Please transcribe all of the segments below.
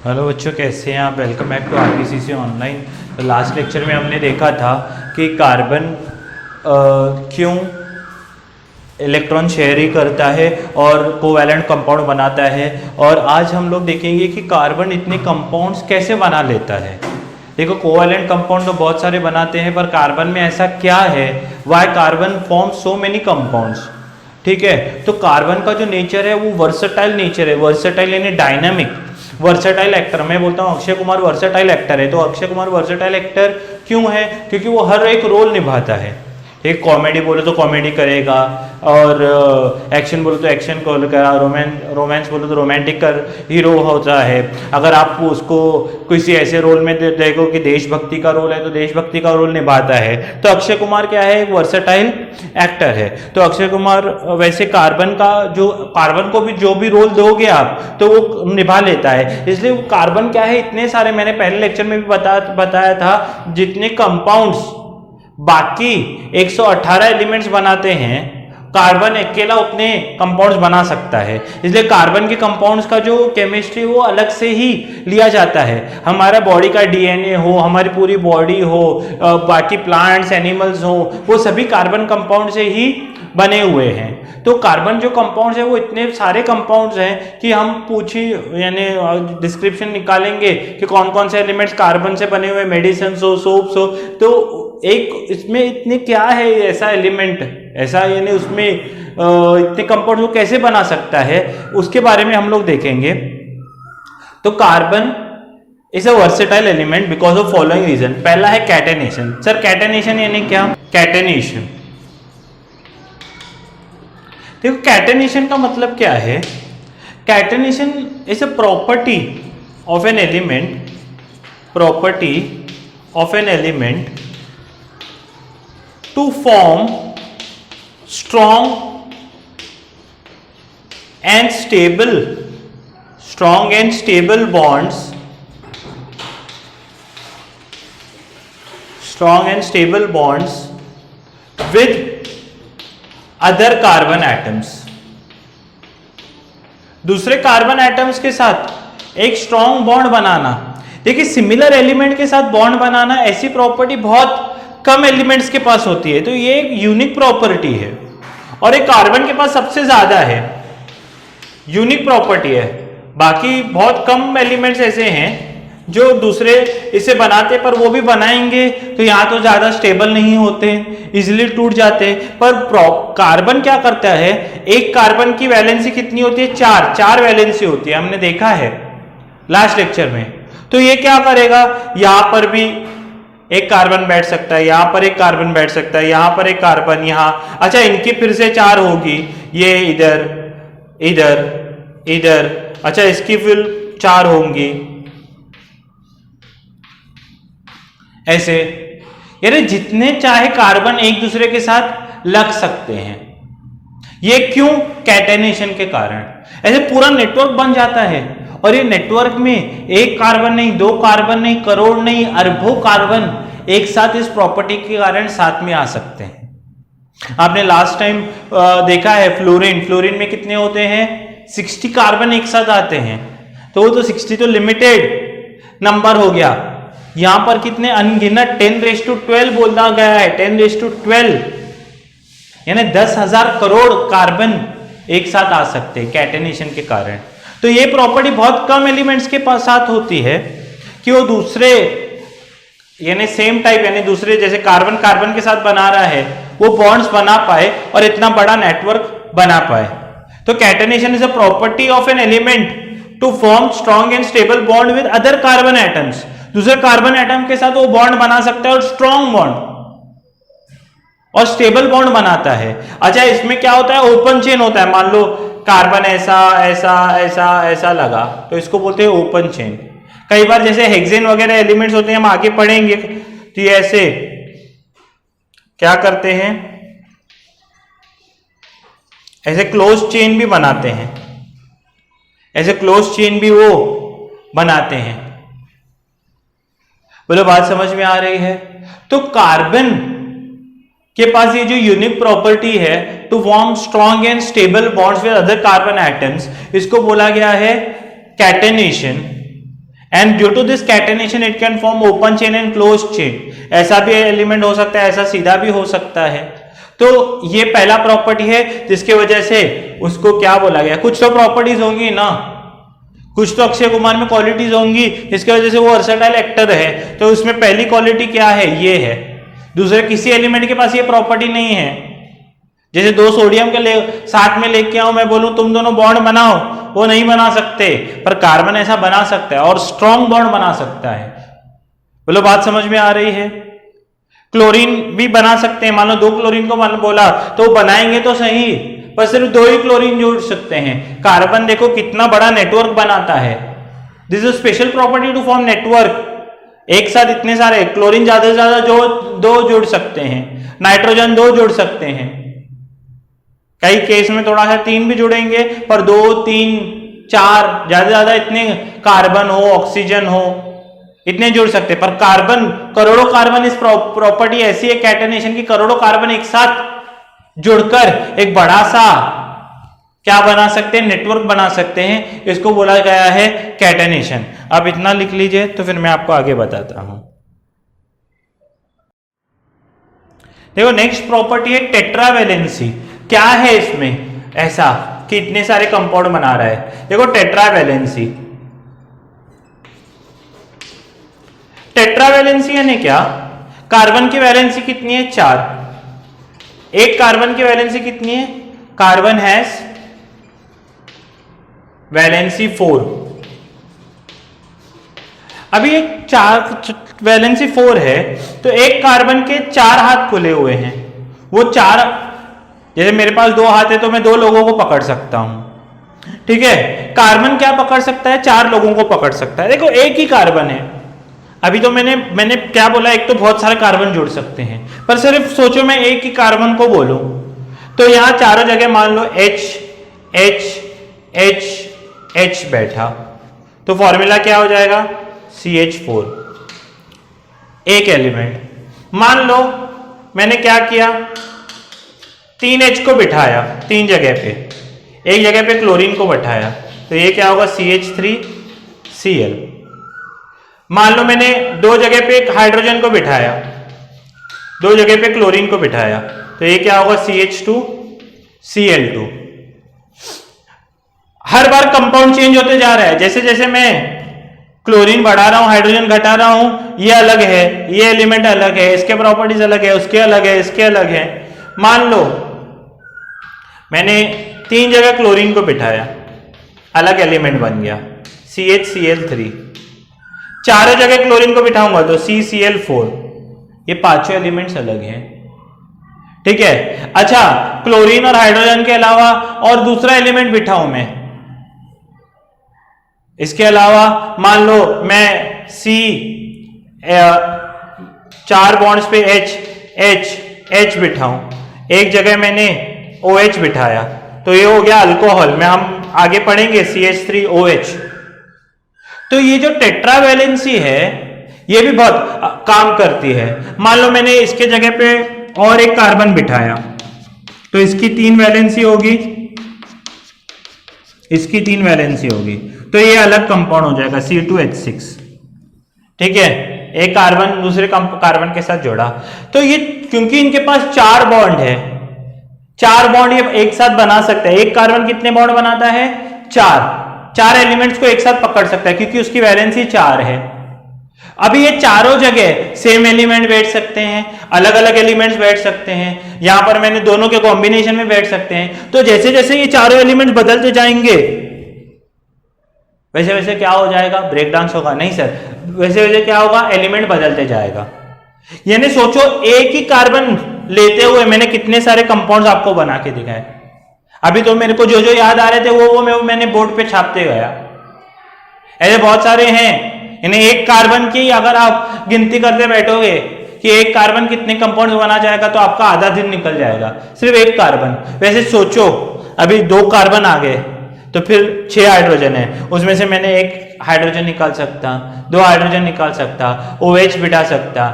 Hello बच्चों, कैसे हैं आप? Welcome back to RPCC online. तो लास्ट लेक्चर में हमने देखा था कि कार्बन क्यों इलेक्ट्रॉन शेयरिंग करता है और कोवैलेंट कंपाउंड बनाता है, और आज हम लोग देखेंगे कि कार्बन इतने कंपाउंड्स कैसे बना लेता है। देखो, कोवैलेंट कंपाउंड तो बहुत सारे बनाते हैं, पर कार्बन में ऐसा क्या है, why carbon form so many compounds. ठीक है, तो कार्बन का जो नेचर है वो वर्सेटाइल नेचर है। वर्सेटाइल यानी डायनामिक, वर्सेटाइल एक्टर। मैं बोलता हूँ अक्षय कुमार वर्सेटाइल एक्टर है। तो अक्षय कुमार वर्सेटाइल एक्टर क्यों है? क्योंकि वो हर एक रोल निभाता है। एक कॉमेडी बोले तो कॉमेडी करेगा, और एक्शन बोले तो एक्शन करेगा, रोमांस बोले तो रोमांटिक कर हीरो होता है। अगर आप उसको किसी ऐसे रोल में देखो कि देशभक्ति का रोल है तो देशभक्ति का रोल निभाता है। तो अक्षय कुमार क्या है? एक वर्सेटाइल एक्टर है। तो अक्षय कुमार वैसे कार्बन को भी जो भी रोल दोगे आप तो वो निभा लेता है। इसलिए वो कार्बन क्या है, इतने सारे, मैंने पहले लेक्चर में भी बताया था, जितने कंपाउंड्स बाकी 118 एलिमेंट्स बनाते हैं, कार्बन अकेला उतने कंपाउंड्स बना सकता है। इसलिए कार्बन के कंपाउंड्स का जो केमिस्ट्री वो अलग से ही लिया जाता है। हमारा बॉडी का डीएनए हो, हमारी पूरी बॉडी हो, बाकी प्लांट्स एनिमल्स हो, वो सभी कार्बन कंपाउंड से ही बने हुए हैं। तो कार्बन जो कंपाउंड्स है वो इतने सारे कंपाउंड्स हैं कि हम यानी डिस्क्रिप्शन निकालेंगे कि कौन कौन से एलिमेंट्स कार्बन से बने हुए, मेडिसिन हो, सोप्स हो। तो एक इसमें इतने क्या है ऐसा एलिमेंट, ऐसा यानी उसमें इतने कंपाउंड वो कैसे बना सकता है, उसके बारे में हम लोग देखेंगे। तो carbon is a versatile element because of following reason. पहला है कैटेनेशन। सर कैटेनेशन यानी क्या? कैटेनेशन, देखो कैटेनेशन का मतलब क्या है। Catenation is a property of an element, to form strong and stable bonds with other carbon atoms। दूसरे कार्बन एटम्स के साथ एक स्ट्रॉन्ग बॉन्ड बनाना। देखिए, सिमिलर एलिमेंट के साथ बॉन्ड बनाना, ऐसी प्रॉपर्टी बहुत कम एलिमेंट्स के पास होती है। तो ये एक यूनिक प्रॉपर्टी है, और एक कार्बन के पास सबसे ज्यादा है, यूनिक प्रॉपर्टी है। बाकी बहुत कम एलिमेंट्स ऐसे हैं जो दूसरे इसे बनाते, पर वो भी बनाएंगे तो यहाँ तो ज्यादा स्टेबल नहीं होते, इजिली टूट जाते। पर कार्बन क्या करता है, एक कार्बन की वैलेंसी कितनी होती है? चार वैलेंसी होती है, हमने देखा है लास्ट लेक्चर में। तो ये क्या करेगा, यहां पर भी एक कार्बन बैठ सकता है, यहां पर एक कार्बन बैठ सकता है, यहां पर एक कार्बन, यहां, अच्छा इनकी फिर से 4 होगी, ये इधर इधर इधर, अच्छा इसकी फिर 4 होंगी, ऐसे। यानी जितने चाहे कार्बन एक दूसरे के साथ लग सकते हैं। ये क्यों? कैटेनेशन के कारण। ऐसे पूरा नेटवर्क बन जाता है, और ये नेटवर्क में एक कार्बन नहीं, 2 कार्बन नहीं, करोड़ नहीं, अरबों कार्बन एक साथ इस प्रॉपर्टी के कारण साथ में आ सकते हैं। आपने लास्ट टाइम देखा है फ्लोरीन में कितने होते हैं? 60 कार्बन एक साथ आते हैं। तो वो तो 60 तो लिमिटेड नंबर हो गया। यहां पर कितने? अनगिनत, 10⁻12 बोला गया है, 10⁻12, यानी 10,000 करोड़ कार्बन एक साथ आ सकते हैं कैटेनेशन के कारण। तो ये प्रॉपर्टी बहुत कम एलिमेंट्स के साथ होती है कि वो दूसरे यानी सेम टाइप, यानी दूसरे जैसे कार्बन के साथ बना रहा है, वो बॉन्ड्स बना पाए और इतना बड़ा नेटवर्क बना पाए। तो catenation is a property of an element to form strong and stable bond with other carbon atoms. दूसरे कार्बन एटम के साथ वो बॉन्ड बना सकता है, और स्ट्रॉन्ग बॉन्ड और स्टेबल बॉन्ड बनाता है। अच्छा, इसमें क्या होता है? ओपन चेन होता है। मान लो कार्बन ऐसा ऐसा ऐसा ऐसा लगा, तो इसको बोलते हैं ओपन चेन। कई बार जैसे हेक्सेन वगैरह एलिमेंट्स होते हैं, हम आगे पढ़ेंगे, तो ये ऐसे क्या करते हैं, ऐसे क्लोज चेन भी बनाते हैं, ऐसे क्लोज चेन भी वो बनाते हैं। बोलो, बात समझ में आ रही है? तो कार्बन के पास ये जो यूनिक प्रॉपर्टी है to form strong and stable bonds with other carbon atoms, इसको बोला गया है catenation. And due to this catenation it can form open chain and close chain. ऐसा भी एलिमेंट हो सकता है, ऐसा सीधा भी हो सकता है। तो ये पहला प्रॉपर्टी है जिसकी वजह से उसको क्या बोला गया। कुछ तो प्रॉपर्टीज होंगी ना, कुछ तो अक्षय कुमार में क्वालिटीज होंगी इसकी वजह से वो वर्सेटाइल एक्टर है। तो उसमें पहली क्वालिटी क्या है, ये है। दूसरे किसी एलिमेंट के पास ये प्रॉपर्टी नहीं है। जैसे दो सोडियम के साथ में लेके आओ, मैं बोलूं तुम दोनों बॉन्ड बनाओ, वो नहीं बना सकते, पर कार्बन ऐसा बना सकता है और स्ट्रॉन्ग बॉन्ड बना सकता है। बोलो बात समझ में आ रही है। क्लोरीन भी बना सकते हैं, मान लो दो क्लोरीन को बोला तो वो बनाएंगे तो सही, पर सिर्फ दो ही क्लोरीन जोड़ सकते हैं। कार्बन देखो कितना बड़ा नेटवर्क बनाता है। This is special property to form network. एक साथ इतने सारे क्लोरीन ज्यादा से ज्यादा जो दो जोड़ सकते हैं, नाइट्रोजन दो जोड़ सकते हैं, कई केस में थोड़ा सा तीन भी जुड़ेंगे, पर दो तीन चार ज्यादा से ज्यादा इतने कार्बन हो, ऑक्सीजन हो, इतने जुड़ सकते। पर कार्बन, करोड़ों कार्बन, इस प्रॉपर्टी ऐसी है कैटेनेशन की, करोड़ों कार्बन एक साथ जुड़कर एक बड़ा सा क्या बना सकते हैं, नेटवर्क बना सकते हैं। इसको बोला गया है कैटेनेशन। अब इतना लिख लीजिए तो फिर मैं आपको आगे बताता हूं। देखो नेक्स्ट प्रॉपर्टी है टेट्रावैलेंसी। क्या है इसमें ऐसा कि इतने सारे कंपाउंड बना रहा है। देखो टेट्रावैलेंसी, टेट्रावैलेंसी यानी क्या, कार्बन की वैलेंसी कितनी है, 4। एक कार्बन की वैलेंसी कितनी है, कार्बन हैज वैलेंसी 4। अभी एक 4 वैलेंसी 4 है तो एक कार्बन के 4 हाथ खुले हुए हैं। वो 4, जैसे मेरे पास 2 हाथ है तो मैं 2 लोगों को पकड़ सकता हूं, ठीक है। कार्बन क्या पकड़ सकता है, 4 लोगों को पकड़ सकता है। देखो एक ही कार्बन है। अभी तो मैंने क्या बोला, एक तो बहुत सारे कार्बन जुड़ सकते हैं, पर सिर्फ सोचो मैं एक ही कार्बन को बोलूं तो यहां चारों जगह मान लो H H H H बैठा, तो फॉर्मूला क्या हो जाएगा, CH4, एक एलिमेंट। मान लो मैंने क्या किया, 3 H को बिठाया 3 जगह पे, एक जगह पे क्लोरीन को बैठाया, तो ये क्या होगा, CH3Cl। मान लो मैंने 2 जगह पे हाइड्रोजन को बिठाया, 2 जगह पे क्लोरीन को बिठाया, तो ये क्या होगा, CH2Cl2। हर बार कंपाउंड चेंज होते जा रहा है। जैसे जैसे मैं क्लोरीन बढ़ा रहा हूं, हाइड्रोजन घटा रहा हूं, ये अलग है, ये एलिमेंट अलग है, इसके प्रॉपर्टीज अलग है, उसके अलग है, इसके अलग है। मान लो मैंने 3 जगह क्लोरीन को बिठाया, अलग एलिमेंट बन गया CHCl3। चारों जगह क्लोरीन को बिठाऊंगा तो CCl4। ये पांचों एलिमेंट्स अलग हैं, ठीक है। अच्छा, क्लोरीन और हाइड्रोजन के अलावा और दूसरा एलिमेंट बिठाऊं मैं, इसके अलावा मान लो मैं चार बॉन्ड्स पे H बिठाऊं, एक जगह मैंने OH बिठाया, तो ये हो गया अल्कोहल में, हम आगे पढ़ेंगे CH3OH। तो ये जो टेट्रावैलेंसी है ये भी बहुत काम करती है। मान लो मैंने इसके जगह पे और एक कार्बन बिठाया, तो इसकी 3 वैलेंसी होगी, इसकी 3 वैलेंसी होगी, तो ये अलग कंपाउंड हो जाएगा C2H6, ठीक है। एक कार्बन दूसरे कार्बन के साथ जोड़ा, तो ये क्योंकि इनके पास 4 बॉन्ड है, 4 बॉन्ड ये एक साथ बना सकता है। एक कार्बन कितने बॉन्ड बनाता है, 4 एलिमेंट्स को एक साथ पकड़ सकता है क्योंकि उसकी वैलेंसी 4 है। अभी ये चारों जगह सेम एलिमेंट बैठ सकते हैं, अलग अलग एलिमेंट्स बैठ सकते हैं, यहां पर मैंने दोनों के कॉम्बिनेशन में बैठ सकते हैं। तो जैसे जैसे ये चारों एलिमेंट्स बदलते जाएंगे वैसे वैसे क्या हो जाएगा, ब्रेक डांस होगा, नहीं सर, वैसे वैसे क्या होगा, एलिमेंट बदलते जाएगा। यानी सोचो एक ही कार्बन लेते हुए मैंने कितने सारे कंपाउंड्स आपको बना के दिखाए। अभी तो मेरे को जो जो याद आ रहे थे वो मैंने बोर्ड पे छापते गया। ऐसे बहुत सारे हैं, यानी एक कार्बन की अगर आप गिनती करते बैठोगे कि एक कार्बन कितने कंपाउंड्स बना जाएगा तो आपका आधा दिन निकल जाएगा, सिर्फ एक कार्बन। वैसे सोचो अभी 2 कार्बन आ गए तो फिर 6 हाइड्रोजन है, उसमें से मैंने एक हाइड्रोजन निकाल सकता, 2 हाइड्रोजन निकाल सकता, OH बिठा सकता।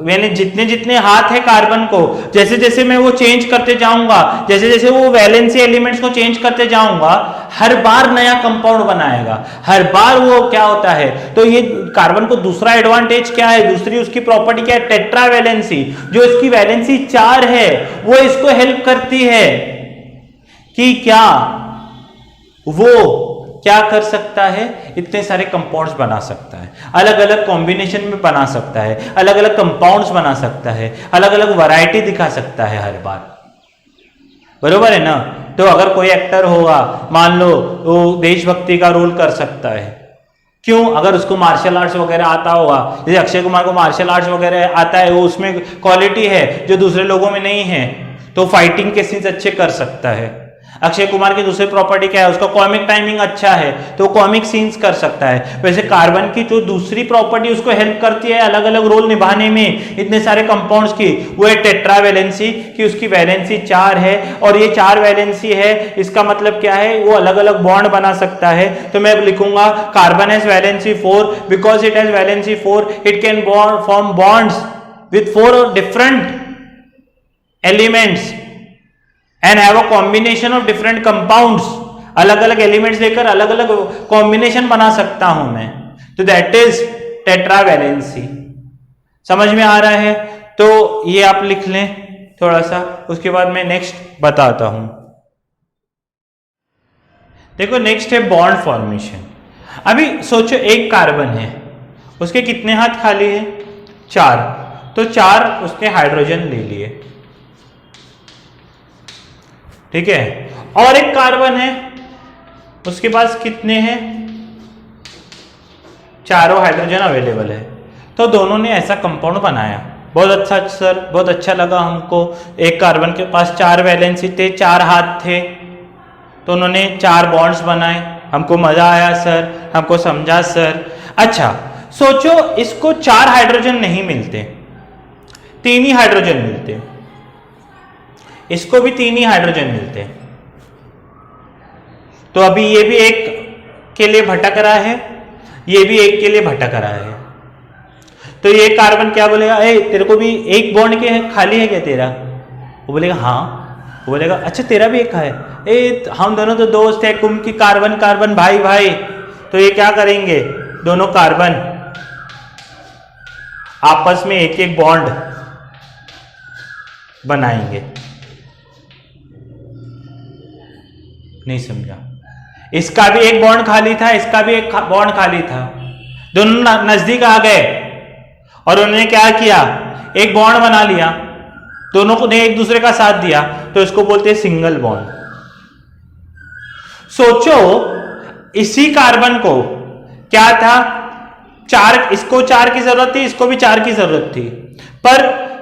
मैंने जितने जितने हाथ है कार्बन को, जैसे जैसे मैं वो चेंज करते जाऊंगा, जैसे जैसे वो वैलेंसी एलिमेंट्स को चेंज करते जाऊंगा, हर बार नया कंपाउंड बनाएगा, हर बार वो क्या होता है। तो ये कार्बन को दूसरा एडवांटेज क्या है, दूसरी उसकी प्रॉपर्टी क्या है, टेट्रा वैलेंसी। जो इसकी वैलेंसी 4 है वो इसको हेल्प करती है कि क्या वो क्या कर सकता है, इतने सारे कंपाउंड्स बना सकता है, अलग अलग कॉम्बिनेशन में बना सकता है, अलग अलग कंपाउंड्स बना सकता है, अलग अलग वैरायटी दिखा सकता है हर बार। बरोबर है ना। तो अगर कोई एक्टर होगा, मान लो वो देशभक्ति का रोल कर सकता है, क्यों, अगर उसको मार्शल आर्ट्स वगैरह आता होगा, जैसे अक्षय कुमार को मार्शल आर्ट्स वगैरह आता है, वो उसमें क्वालिटी है जो दूसरे लोगों में नहीं है, तो फाइटिंग के सीन्स अच्छे कर सकता है। अक्षय कुमार की दूसरी प्रॉपर्टी क्या है, उसका कॉमिक टाइमिंग अच्छा है तो कॉमिक सीन्स कर सकता है। वैसे कार्बन की जो दूसरी प्रॉपर्टी उसको हेल्प करती है अलग अलग रोल निभाने में इतने सारे कंपाउंड्स की, वो है टेट्रा वैलेंसी, कि उसकी वैलेंसी 4 है, और ये 4 वैलेंसी है, इसका मतलब क्या है, वो अलग अलग बॉन्ड बना सकता है। तो मैं अब लिखूंगा carbon has valency 4, because it has valency 4 it can form bonds with 4 different elements and have a combination of different compounds। अलग अलग एलिमेंट्स लेकर अलग अलग कॉम्बिनेशन बना सकता हूं मैं, तो दैट इज टेट्रावैलेंसी। समझ में आ रहा है। तो ये आप लिख लें थोड़ा सा, उसके बाद मैं नेक्स्ट बताता हूं। देखो नेक्स्ट है बॉन्ड फॉर्मेशन। अभी सोचो एक कार्बन है, उसके कितने हाथ खाली है, 4, तो 4 उसने हाइड्रोजन ले लिए, ठीक है। और एक कार्बन है, उसके पास कितने हैं, चारों हाइड्रोजन अवेलेबल है, तो दोनों ने ऐसा कंपाउंड बनाया। बहुत अच्छा सर, बहुत अच्छा लगा हमको। एक कार्बन के पास 4 वैलेंसी थे, 4 हाथ थे, तो उन्होंने 4 बॉन्ड्स बनाए, हमको मजा आया सर, हमको समझा सर। अच्छा सोचो इसको 4 हाइड्रोजन नहीं मिलते, 3 ही हाइड्रोजन मिलते, इसको भी 3 ही हाइड्रोजन मिलते हैं, तो अभी ये भी एक के लिए भटक रहा है, ये भी एक के लिए भटक रहा है। तो ये कार्बन क्या बोलेगा, ए तेरे को भी एक बॉन्ड के खाली है क्या तेरा, वो बोलेगा हाँ, वो बोलेगा अच्छा तेरा भी एक है, ए हम दोनों तो दोस्त है, कुम की कार्बन कार्बन भाई भाई। तो ये क्या करेंगे, दोनों कार्बन आपस में एक एक बॉन्ड बनाएंगे। नहीं समझा, इसका भी एक बॉन्ड खाली था, इसका भी एक बॉन्ड खाली था, दोनों नजदीक आ गए और उन्होंने क्या किया, एक बॉन्ड बना लिया, दोनों को ने एक दूसरे का साथ दिया, तो इसको बोलते हैं सिंगल बॉन्ड। सोचो इसी कार्बन को क्या था, 4, इसको 4 की जरूरत थी, इसको भी 4 की जरूरत थी, पर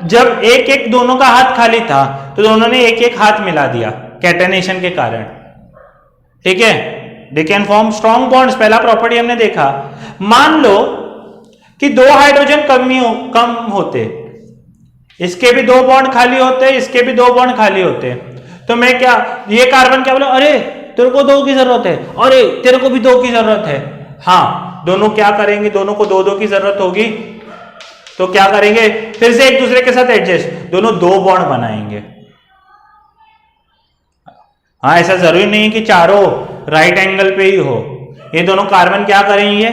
जब एक एक दोनों का हाथ खाली था तो दोनों ने एक एक हाथ मिला दिया कैटेनेशन के कारण, ठीक है। They can form strong bonds, पहला प्रॉपर्टी हमने देखा। मान लो कि 2 हाइड्रोजन कम होते, इसके भी 2 बॉन्ड खाली होते, इसके भी 2 बॉन्ड खाली होते, तो मैं क्या, ये कार्बन क्या बोला, अरे तेरे को 2 की जरूरत है, अरे तेरे को भी 2 की जरूरत है। हाँ दोनों क्या करेंगे, दोनों को 2-2 की जरूरत होगी, तो क्या करेंगे, फिर से एक दूसरे के साथ एडजस्ट, दोनों 2 बॉन्ड बनाएंगे। हाँ ऐसा जरूरी नहीं कि चारों राइट एंगल पे ही हो, ये दोनों कार्बन क्या करेंगे,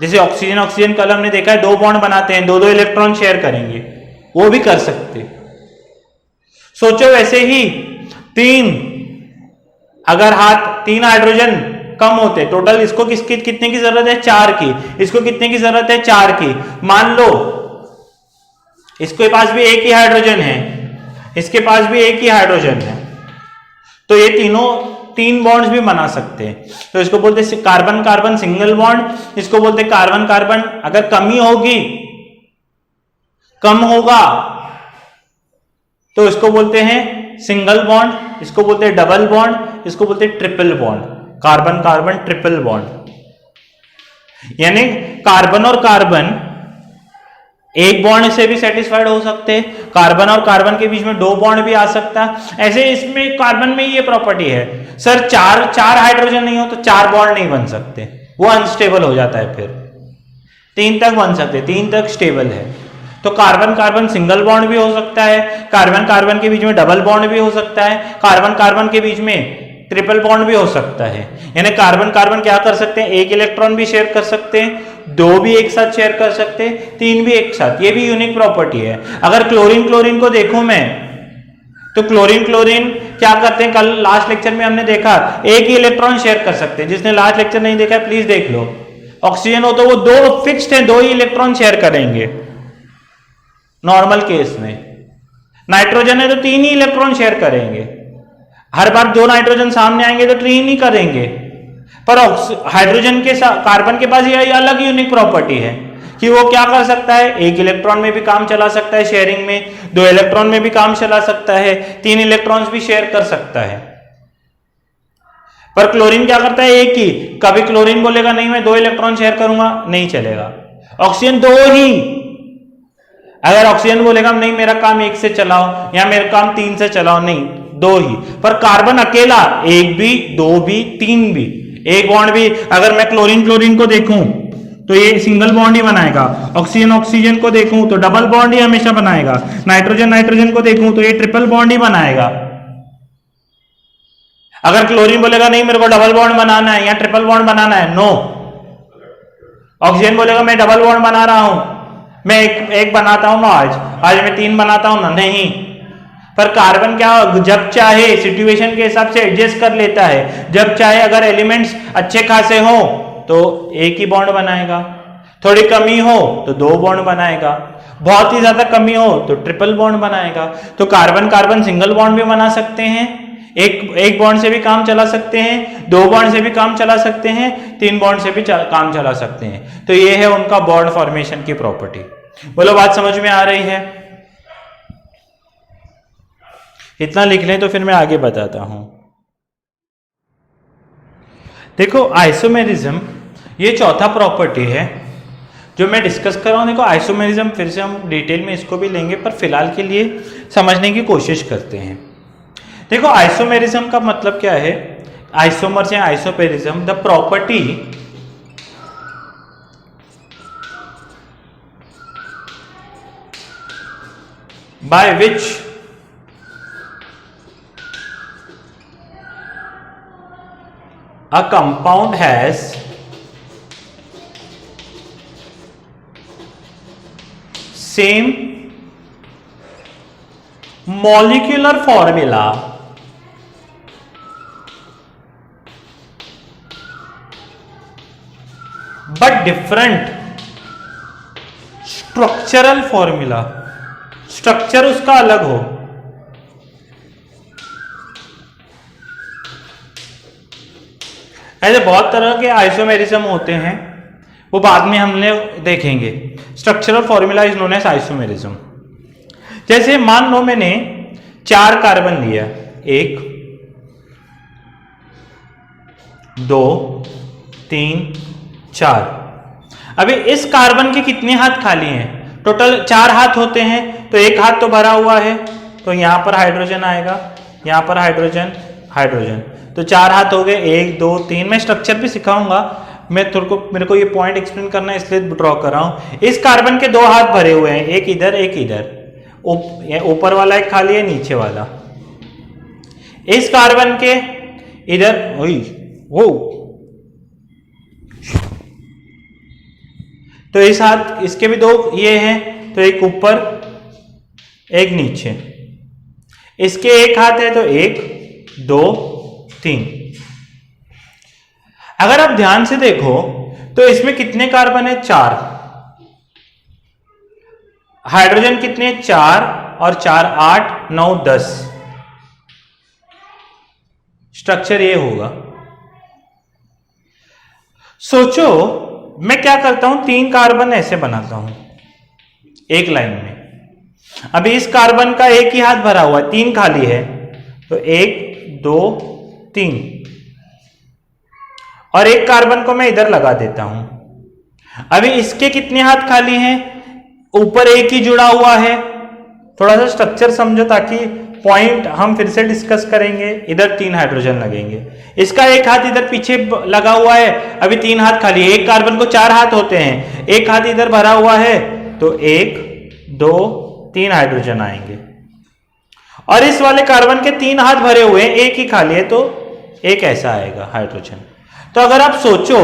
जैसे ऑक्सीजन ऑक्सीजन कल हमने देखा है 2 बॉन्ड बनाते हैं, 2-2 इलेक्ट्रॉन शेयर करेंगे, वो भी कर सकते। सोचो वैसे ही 3, अगर हाथ 3 हाइड्रोजन कम होते, टोटल इसको किसकी कितने की जरूरत है, 4 की, इसको कितने की जरूरत है, 4 की। मान लो इसके पास भी एक ही हाइड्रोजन है, इसके पास भी एक ही हाइड्रोजन है, तो ये तीनों 3 बॉन्ड्स भी बना सकते हैं। तो इसको बोलते हैं कार्बन कार्बन सिंगल बॉन्ड, इसको बोलते हैं कार्बन कार्बन अगर कमी होगी, कम होगा तो इसको बोलते हैं सिंगल बॉन्ड, इसको बोलते हैं डबल बॉन्ड, इसको बोलते हैं triple bond, carbon carbon triple bond. यानी कार्बन और कार्बन एक बॉन्ड से भी सेटिस्फाइड हो सकते हैं, कार्बन और कार्बन के बीच में 2 बॉन्ड भी आ सकता है। ऐसे इसमें कार्बन में ये प्रॉपर्टी है, सर 4 हाइड्रोजन नहीं हो तो 4 बॉन्ड नहीं बन सकते, वो अनस्टेबल हो जाता है। फिर 3 तक बन सकते, 3 तक स्टेबल है। तो कार्बन कार्बन सिंगल बॉन्ड भी हो सकता है, कार्बन कार्बन के बीच में डबल बॉन्ड भी हो सकता है, कार्बन कार्बन के बीच में ट्रिपल बॉन्ड भी हो सकता है। यानी कार्बन कार्बन क्या कर सकते हैं, एक इलेक्ट्रॉन भी शेयर कर सकते हैं, 2 भी एक साथ शेयर कर सकते हैं, 3 भी एक साथ। ये भी यूनिक प्रॉपर्टी है। अगर क्लोरीन क्लोरीन को देखूं मैं, तो क्लोरीन क्लोरीन क्या करते हैं, कल लास्ट लेक्चर में हमने देखा एक ही इलेक्ट्रॉन शेयर कर सकते हैं। जिसने लास्ट लेक्चर नहीं देखा प्लीज देख लो। ऑक्सीजन हो तो वो 2 फिक्स्ड है, 2 ही इलेक्ट्रॉन शेयर करेंगे नॉर्मल केस में। नाइट्रोजन है तो 3 ही इलेक्ट्रॉन शेयर करेंगे। हर बार 2 नाइट्रोजन सामने आएंगे तो 3 ही करेंगे। पर हाइड्रोजन के साथ कार्बन के पास ये अलग यूनिक प्रॉपर्टी है कि वो क्या कर सकता है, एक इलेक्ट्रॉन में भी काम चला सकता है शेयरिंग में, 2 इलेक्ट्रॉन में भी काम चला सकता है, 3 इलेक्ट्रॉन्स भी शेयर कर सकता है। पर क्लोरीन क्या करता है, एक ही। कभी क्लोरीन बोलेगा नहीं मैं 2 इलेक्ट्रॉन शेयर करूंगा, नहीं चलेगा। ऑक्सीजन 2 ही। अगर ऑक्सीजन बोलेगा नहीं मेरा काम 1 से चलाओ या मेरा काम 3 से चलाओ, नहीं 2 ही। पर कार्बन अकेला 1 भी 2 भी 3 भी, एक बॉन्ड भी। अगर मैं क्लोरीन क्लोरीन को देखूं तो ये सिंगल बॉन्ड ही बनाएगा, ऑक्सीजन ऑक्सीजन को देखूं तो डबल बॉन्ड ही हमेशा बनाएगा, नाइट्रोजन नाइट्रोजन को देखूं तो ये ट्रिपल बॉन्ड ही बनाएगा। अगर क्लोरीन बोलेगा नहीं मेरे को डबल बॉन्ड बनाना है या ट्रिपल बॉन्ड बनाना है, नो। ऑक्सीजन बोलेगा मैं डबल बॉन्ड बना रहा हूं, मैं एक बनाता हूं ना, आज मैं 3 बनाता हूं ना, नहीं। पर कार्बन क्या, जब चाहे सिचुएशन के हिसाब से एडजस्ट कर लेता है। जब चाहे अगर एलिमेंट्स अच्छे खासे हो तो एक ही बॉन्ड बनाएगा, थोड़ी कमी हो तो 2 बॉन्ड बनाएगा, बहुत ही ज्यादा कमी हो तो ट्रिपल बॉन्ड बनाएगा। तो कार्बन कार्बन सिंगल बॉन्ड भी बना सकते हैं, एक बॉन्ड से भी काम चला सकते हैं, 2 बॉन्ड से भी काम चला सकते हैं, 3 बॉन्ड से भी काम चला सकते हैं। तो ये है उनका बॉन्ड फॉर्मेशन की प्रॉपर्टी। बोलो बात समझ में आ रही है? इतना लिख लें तो फिर मैं आगे बताता हूं। देखो आइसोमेरिज्म ये चौथा प्रॉपर्टी है जो मैं डिस्कस कर रहा हूं। देखो आइसोमेरिज्म फिर से हम डिटेल में इसको भी लेंगे, पर फिलहाल के लिए समझने की कोशिश करते हैं। देखो आइसोमेरिज्म का मतलब क्या है, आइसोमर्स या isomerism, the property by which a compound has same molecular formula but different structural formula, structure उसका अलग हो। ऐसे बहुत तरह के आइसोमेरिज्म होते हैं, वो बाद में हमने देखेंगे। Structural formula is known as isomerism. जैसे मान लो मैंने 4 कार्बन लिया, 1 2 3 4। अभी इस कार्बन के कितने हाथ खाली हैं? टोटल 4 हाथ होते हैं, तो एक हाथ तो भरा हुआ है, तो यहां पर हाइड्रोजन आएगा, यहां पर हाइड्रोजन हाइड्रोजन, तो 4 हाथ हो गए, 1 2 3। मैं स्ट्रक्चर भी सिखाऊंगा, मैं मेरे को ये पॉइंट एक्सप्लेन करना है इसलिए ड्रॉ कर रहा हूं। इस कार्बन के 2 हाथ भरे हुए हैं, एक इधर एक इधर, ऊपर वाला एक खाली है, नीचे वाला। इस कार्बन के इधर वो तो इस हाथ, इसके भी 2 ये हैं, तो एक ऊपर एक नीचे। इसके एक हाथ है तो 1 2 3। अगर आप ध्यान से देखो तो इसमें कितने कार्बन है? 4। हाइड्रोजन कितने? 4 और 4 8 9 10। स्ट्रक्चर ये होगा। सोचो मैं क्या करता हूं, 3 कार्बन ऐसे बनाता हूं एक लाइन में। अभी इस कार्बन का एक ही हाथ भरा हुआ है, 3 खाली है, तो 1 2 3। और एक कार्बन को मैं इधर लगा देता हूं। अभी इसके कितने हाथ खाली हैं? ऊपर एक ही जुड़ा हुआ है। थोड़ा सा स्ट्रक्चर समझो ताकि पॉइंट हम फिर से डिस्कस करेंगे। इधर 3 हाइड्रोजन लगेंगे, इसका एक हाथ इधर पीछे लगा हुआ है, अभी 3 हाथ खाली है। एक कार्बन को 4 हाथ होते हैं, एक हाथ इधर भरा हुआ है तो 1 2 3 हाइड्रोजन आएंगे। और इस वाले कार्बन के 3 हाथ भरे हुए हैं, एक ही खाली है तो एक ऐसा आएगा हाइड्रोजन। तो अगर आप सोचो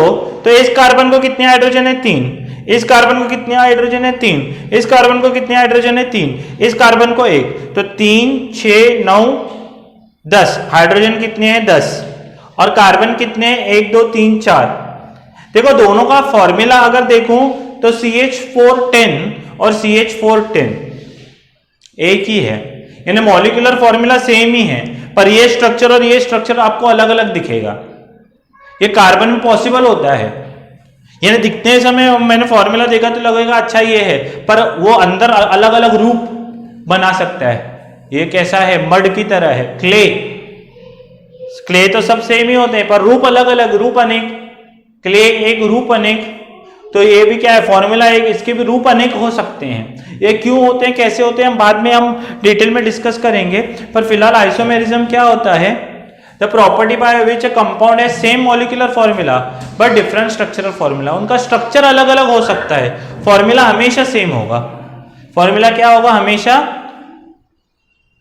तो इस कार्बन को कितने हाइड्रोजन है? 3। इस कार्बन को कितने हाइड्रोजन है? 3। इस कार्बन को कितने हाइड्रोजन है? 3। इस कार्बन को 1, तो 3 6 9 10 हाइड्रोजन कितने हैं? 10। और कार्बन कितने हैं? 1 2 3 4। देखो दोनों का फॉर्मूला अगर देखूं तो CH410 और CH410 एक ही है, यानी मॉलिक्यूलर फॉर्मूला सेम ही है, पर ये स्ट्रक्चर और ये स्ट्रक्चर आपको अलग अलग दिखेगा। ये कार्बन में पॉसिबल होता है, यानी दिखते समय मैंने फॉर्मूला देखा तो लगेगा अच्छा ये है, पर वो अंदर अलग अलग रूप बना सकता है। ये कैसा है? मड की तरह है, क्ले। क्ले तो सब सेम ही होते हैं पर रूप अलग अलग, रूप अनेक। क्ले एक, रूप अनेक। तो ये भी क्या है? फॉर्मूला एक, इसके भी रूप अनेक हो सकते हैं। ये क्यों होते हैं, कैसे होते हैं, हम बाद में हम डिटेल में डिस्कस करेंगे। पर फिलहाल आइसोमेरिज्म क्या होता है? The property by which a compound has same molecular formula but different structural formula. उनका स्ट्रक्चर अलग अलग हो सकता है, फॉर्मूला हमेशा सेम होगा। फॉर्मूला क्या होगा? हमेशा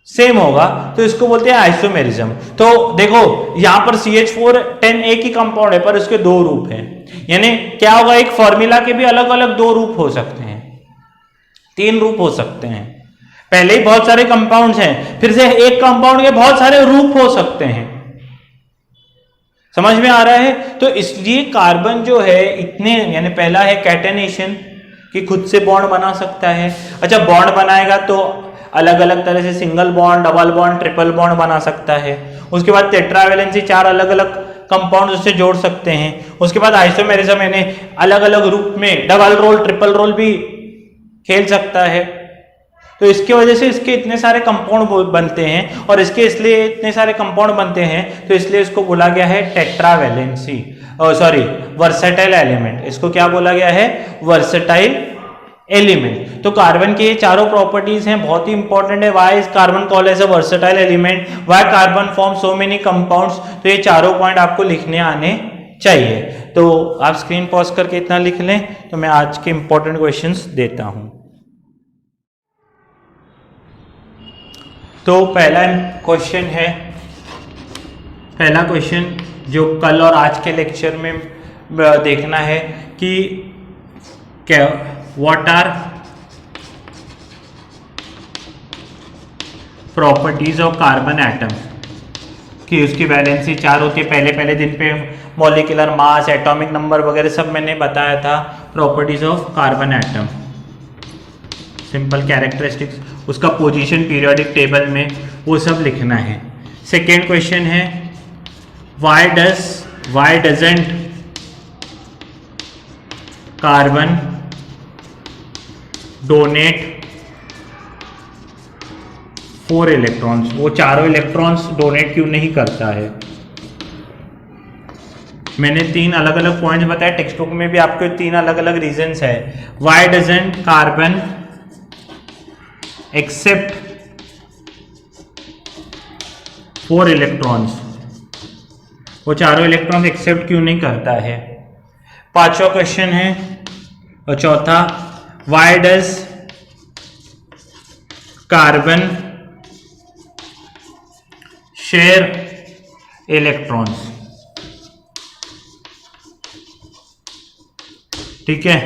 सेम होगा, तो इसको बोलते हैं आइसोमेरिज्म। तो देखो यहां पर CH410 एक ही कंपाउंड है पर उसके 2 रूप हैं, यानी क्या होगा? एक फॉर्मूला के भी अलग अलग 2 रूप हो सकते हैं, 3 रूप हो सकते हैं। पहले ही बहुत सारे कंपाउंड्स हैं, फिर से एक कंपाउंड के बहुत सारे रूप हो सकते हैं। समझ में आ रहा है? तो इसलिए कार्बन जो है इतने, यानी पहला है कैटेनेशन कि खुद से बॉन्ड बना सकता है। अच्छा, बॉन्ड बनाएगा तो अलग अलग तरह से single bond, double bond, triple bond बना सकता है। उसके बाद टेट्रावैलेंसी 4 अलग अलग कंपाउंड उससे जोड़ सकते हैं। उसके बाद आइसोमेरिज्म यानी अलग अलग रूप में डबल रोल, ट्रिपल रोल भी खेल सकता है। तो इसकी वजह से इसके इतने सारे कंपाउंड बनते हैं, और इसके इसलिए इतने सारे कंपाउंड बनते हैं तो इसलिए इसको बोला गया है टेट्रावैलेंसी, सॉरी वर्सेटाइल एलिमेंट। इसको क्या बोला गया है? Versatile element. तो कार्बन के ये चारों प्रॉपर्टीज हैं, बहुत ही इंपॉर्टेंट है। Why is carbon called as a versatile element, why carbon form so many compounds. तो ये चारों पॉइंट आपको लिखने आने चाहिए। तो आप स्क्रीन पॉज करके इतना लिख लें, तो मैं आज के इंपॉर्टेंट क्वेश्चंस देता हूं। तो पहला क्वेश्चन जो कल और आज के लेक्चर में देखना है कि क्या what are properties of carbon atom, कि उसकी वैलेंसी 4 होती है। पहले दिन पे मॉलिक्यूलर मास, एटॉमिक नंबर वगैरह सब मैंने बताया था। Properties of carbon atom, simple characteristics, उसका पोजीशन पीरियोडिक टेबल में, वो सब लिखना है। सेकेंड क्वेश्चन है why doesn't carbon donate 4 electrons, वो चारों इलेक्ट्रॉन्स डोनेट क्यों नहीं करता है। मैंने 3 अलग अलग पॉइंट्स बताए, टेक्स्ट बुक में भी आपको 3 अलग अलग रीजंस है। Why doesn't carbon accept 4 electrons, वो चारों इलेक्ट्रॉन्स एक्सेप्ट क्यों नहीं करता है। 5वां क्वेश्चन है, और चौथा, why does carbon share electrons. ठीक है।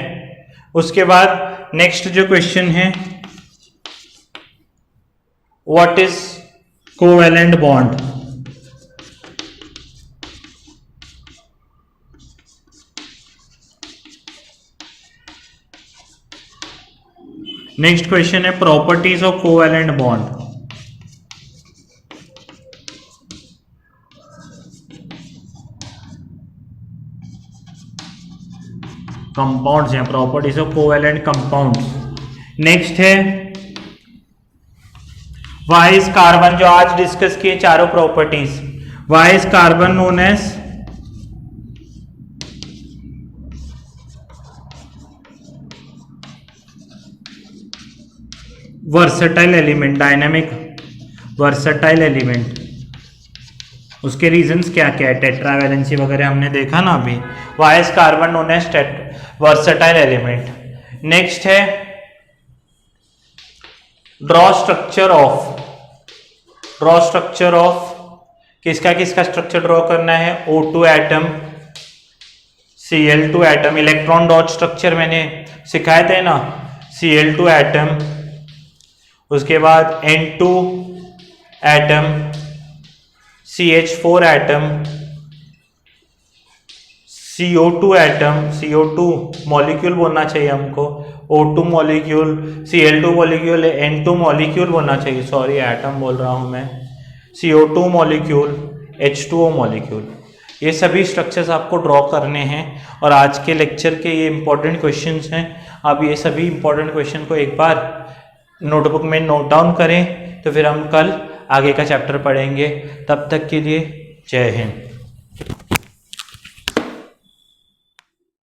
उसके बाद नेक्स्ट जो क्वेश्चन है, what is covalent bond. Next question है properties of covalent bond. Compounds हैं, properties of covalent compounds. Next है व्हाई इज कार्बन, जो आज डिस्कस किए चारों properties, why is carbon known as versatile element, dynamic versatile element, उसके reasons क्या क्या है, टेट्रा वैलेंसी वगैरह हमने देखा ना अभी। Why is carbon known as versatile element. Next है ड्रॉ स्ट्रक्चर ऑफ किसका किसका स्ट्रक्चर ड्रॉ करना है, O2 atom, Cl2 atom, electron dot structure मैंने सिखाए थे ना, Cl2 एटम, उसके बाद N2 atom, CH4 atom, CO2 atom, CO2 molecule बोलना चाहिए हमको, O2 molecule, Cl2 molecule, N2 molecule बोलना चाहिए, सॉरी एटम बोल रहा हूं मैं, CO2 मॉलिक्यूल, H2O मॉलिक्यूल। ये सभी स्ट्रक्चर्स आपको ड्रॉ करने हैं और आज के लेक्चर के ये इंपॉर्टेंट क्वेश्चंस हैं। आप ये सभी इंपॉर्टेंट क्वेश्चन को एक बार नोटबुक में नोट डाउन करें, तो फिर हम कल आगे का चैप्टर पढ़ेंगे। तब तक के लिए जय हिंद।